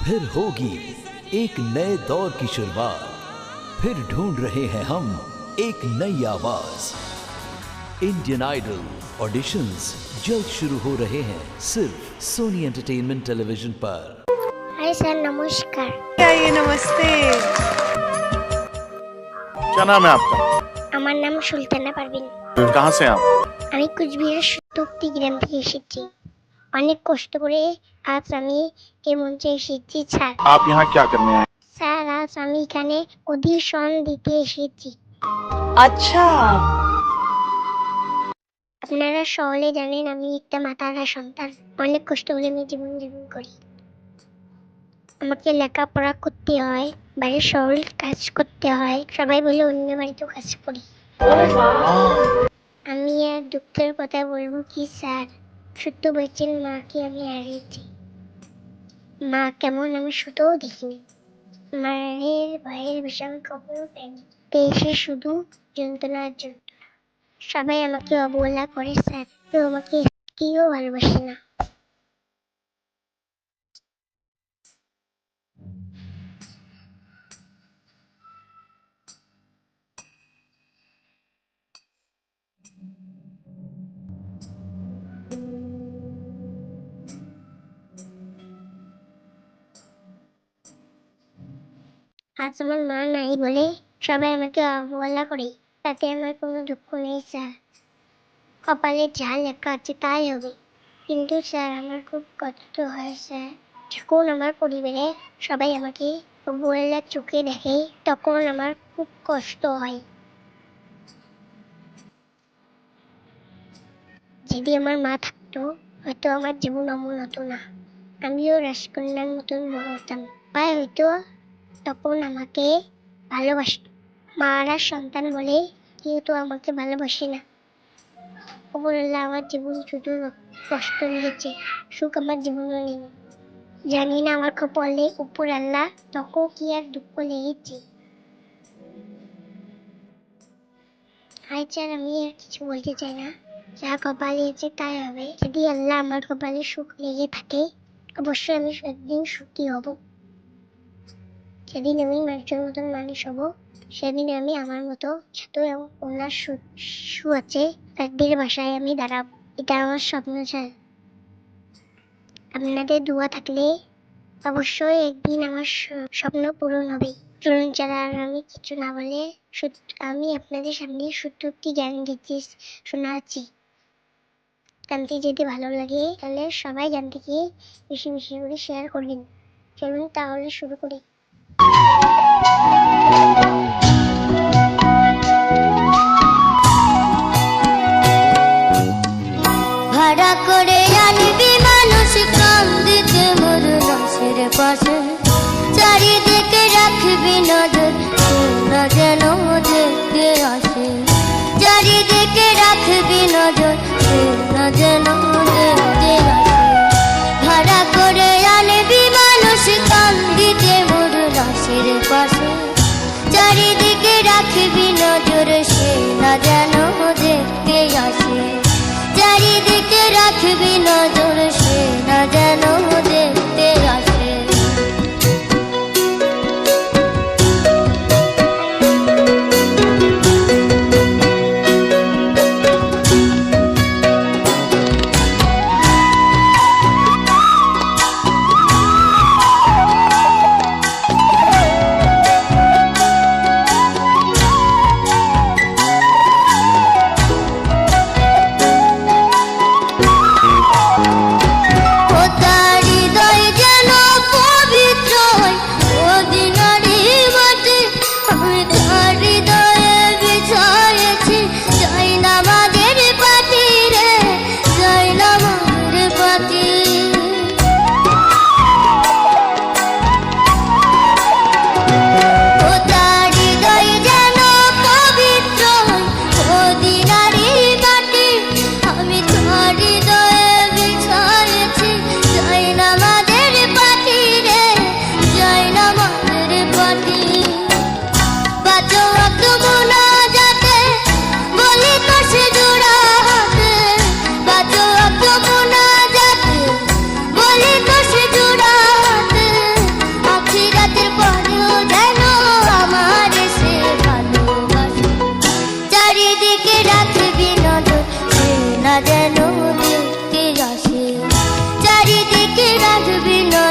फिर होगी एक नए दौर की शुरुआत। फिर ढूंढ रहे हैं हम एक नई आवाज। इंडियन आइडल ऑडिशंस जल्द शुरू हो रहे हैं सिर्फ सोनी एंटरटेनमेंट टेलीविजन पर। हाय सर, नमस्कार। ये नमस्ते। क्या नाम है आपका? আমার নাম সুলতানা পারভিন। कहाँ से आप? আমি কুচবিহারের সুতপ্তি গ্রাম থেকে এসেছি। অনেক কষ্ট করে আজ আমি এই মঞ্চে এসেছি স্যার। आप यहाँ क्या करने आए? স্যার, আজ আমি এখানে অডিশন দিতে এসেছি। আচ্ছা, আপনারা সকলে জানেন আমি একটা মাতারা সন্তান। অনেক কষ্ট করে আমি জীবন করি। আমাকে লেখাপড়া করতে হয়, বাড়ির সকল কাজ করতে হয়। সবাই বলে অন্য বাড়িতেও কাজ করি। আমি আর দুঃখের কথা বলবো কি স্যার, সত্য বলছেন, মাকে আমি হারিয়েছি। মা কেমন আমি শুধুও দেখিনি। মায়ের ভয়ের বিষয় আমি কখনো পাইনি। পেয়েছে শুধু যন্ত্রণার জন্য। সবাই আমাকে অবহেলা করে স্যার, কেউ আমাকে কেউ ভালোবাসে না। আজ আমার মা নাই বলে সবাই আমাকে অবহেলা করে, তাতে আমার কোনো দুঃখ নেই স্যার। কপালে যা লেখা আছে তাই হবে। কিন্তু স্যার, আমার খুব কষ্ট হয় স্যার। যখন আমার পরিবারে সবাই আমাকে অবহেলার চোখে দেখে, তখন আমার খুব কষ্ট হয়। যদি আমার মা থাকতো, হয়তো আমার জীবন অমন হতো না। আমিও রাজকন্যার মতন বড় হতাম। বা হয়তো তখন আমাকে ভালোবাসত। মারা সন্তান বলে কেউ তো আমাকে ভালোবাসে না। উপরওয়ালা আমার জীবন শুধু কষ্ট নিয়েছে, সুখ আমার জীবনে নেই। জানি না আমার কপালে উপরওয়ালা তখন কি আর দুঃখ লেগেছে। হাই স্যার, আমি আর কিছু বলতে চাই না। যা কপালে আছে তাই হবে। যদি আল্লাহ আমার কপালে সুখ লেগে থাকে, অবশ্যই আমি একদিন সুখী হব। সেদিন আমি মানুষের মতন মানুষ হব। সেদিন আমি আমার মতো ছোট এবং ওনার সু আছে তাদের বাসায় আমি দাঁড়াব। এটা আমার স্বপ্ন স্যার। আপনাদের দোয়া থাকলে অবশ্যই একদিন আমার স্বপ্ন পূরণ হবে। চলুন ছাড়া আর আমি কিছু না বলে আমি আপনাদের সামনে সত্যি জ্ঞান দিতে শোনাচ্ছি। গানটি যদি ভালো লাগে তাহলে সবাই গানটিকে বেশি বেশি করে শেয়ার করবেন। চলুন তাহলে শুরু করি। ভাড়া করে আনবি মানুষ কান্দিতে মোর লাশের পাশে, চারিদিকে রাখবি নজর, না যেন দেখতে আসে। চারিদিকে রাখবি নজর, না যেন দেখতে আসে। ভাড়া করে আনবি মানুষ কান্দিতে মোর লাশের পাশে, চারিদিকে রাখবি নজর, সে না যেন দেখতে আসে। চারিদিকে রাখবি নজর, সে না যেন দেখতে আসে।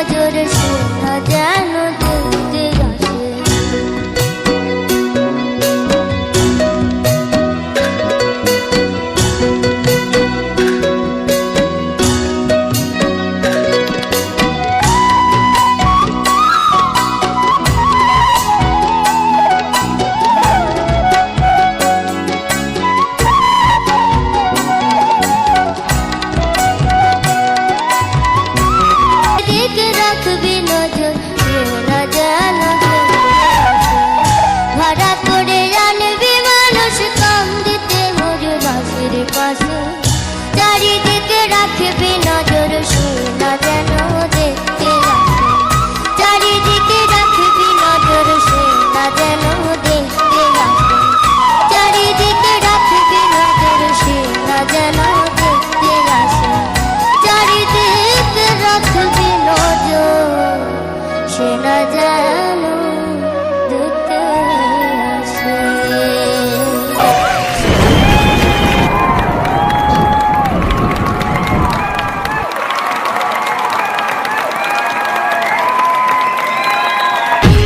নজর সে না যেন দেখতে আসে। দিকে রাখবি নজর সে না যেন দেখতে আসে। ভাড়া করে আনবি মানুষ কম দিতে মোর লাশের পাশে। চারিদিকে রাখবি নজর সে না যেন দেখতে আসে। চারিদিকে রাখবি নজর সে না যেন দেখতে আসে। চারিদিকে রাখবি নজর সে না যেন দেখতে আসে। চারিদিকে রাখবি নজর সে না যেন দেখতে আসে।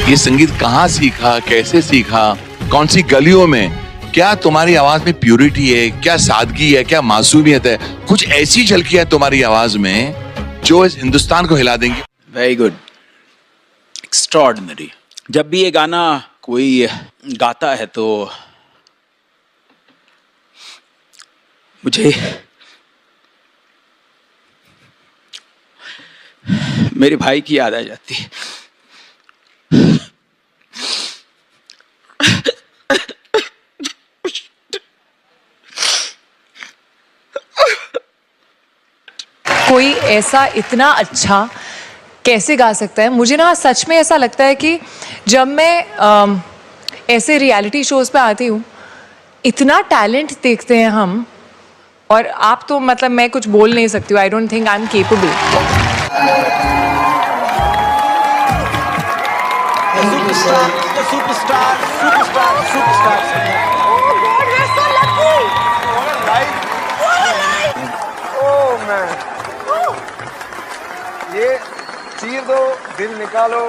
ये संगीत कहाँ सीखा, कैसे सीखा, कौन सी गलियों में? क्या तुम्हारी आवाज में प्यूरिटी है, क्या सादगी है, क्या मासूमियत है? कुछ ऐसी झलकियां है तुम्हारी आवाज में जो इस हिंदुस्तान को हिला देंगी। Very good, extraordinary. जब भी ये गाना कोई गाता है तो मुझे मेरे भाई की याद आ जाती है। कोई ऐसा इतना अच्छा कैसे गा सकता है? मुझे ना सच में ऐसा लगता है कि जब मैं ऐसे रियलिटी शोज पे आती हूँ, इतना टैलेंट देखते हैं हम, और आप तो मतलब मैं कुछ बोल नहीं सकती हूँ। I don't think I am capable. ये चीर दो, दिल निकालो,